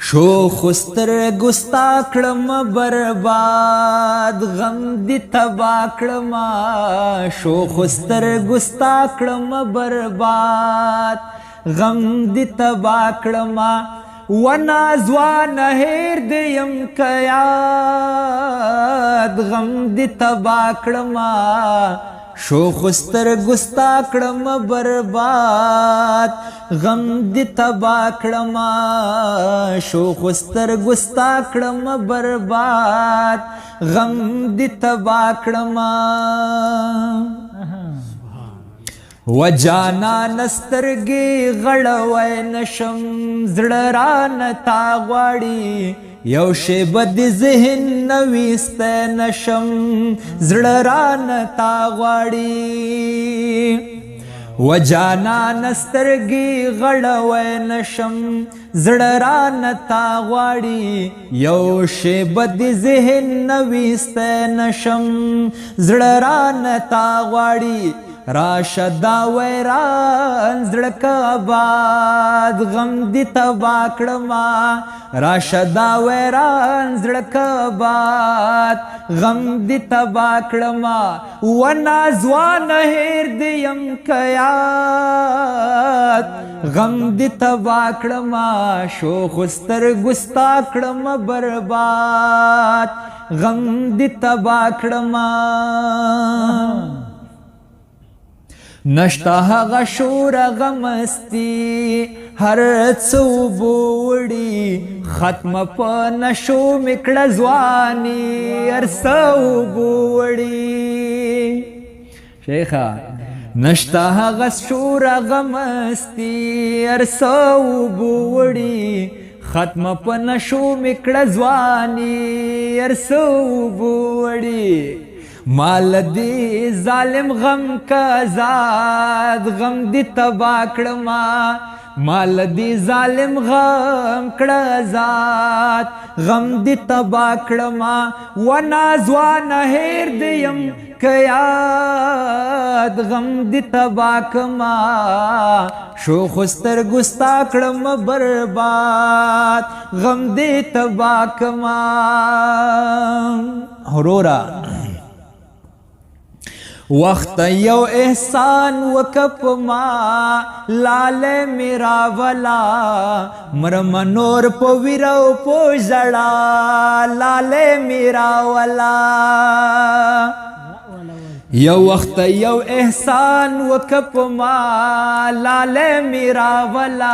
شوخ سترګو ستا کړم برباد غم دې تبا کړما شوخ سترګو ستا کړم برباد غم دې تبا کړما ونا ځوان هېر دې یم که یاد غم دې تبا کړما شوخ سترګو ستا کړم برباد غم دې تبا کړما شوخ سترګو ستا کړم برباد غم دې تبا کړما و جانا نسترګې غړوی نشم زړه رانه تا غواړي یو شیبه د ذهن نه ویستی نشم زړه رانه تا غواړي و جانا نسترګې غړوی نشم زړه رانه تا غواړي یو شیبه د ذهن نه ویستی نشم زړه رانه تا غواړي راشه دا ویران زړه که آباد غم دې تبا کړما راشه دا ویران زړه که آباد غم دې تبا کړما ونه ځوانه هېر دې یم که یاد غم دې تبا کړما شوخ سترګو ستا کړم برباد غم دې تبا کړما نشتا هغه شور هغه مستی هر څه اوبو وړي ختمه په نشو مې کړه ځواني هر څه اوبو وړي شیخه نشتا هغه شور هغه مستی هر څه اوبو وړي ختمه په نشو مې کړه ځواني هر څه اوبو وړي مال دی ظالم غم کا آزاد غم دی تبا کړما مال دی ظالم غم کړه آزاد غم دی تبا کړما ونا ځوانه هېر دی یم که یاد غم دی تبا کړما شوخ سترګو ستا کړم برباد غم دی تبا کړما ورورا وقت یو احسان وکپ ما لال میرا ولا مرم نور پو ویرو پو جڑا لال میرا ولا یو وقت یو احسان وکپ ما لال میرا ولا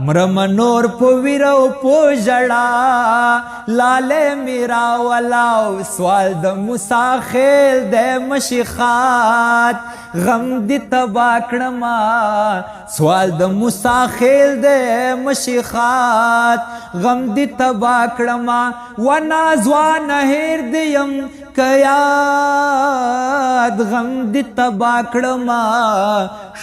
مرم نور پو ویرو پو جڑا لال میرا ولا سوال د موسی خیل د مشیخات غم دی تبا کړما سوال د موسی خیل د مشیخات غم دی تبا کړما ونا ځوانه هېر دی یم که یاد غم دی تبا کړما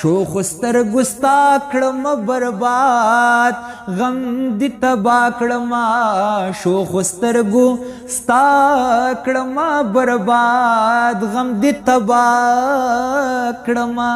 شوخ سترګو ستا کړم برباد غم دی تبا کړما شوخ سترګو ستا کړم برباد غم دی تبا کړما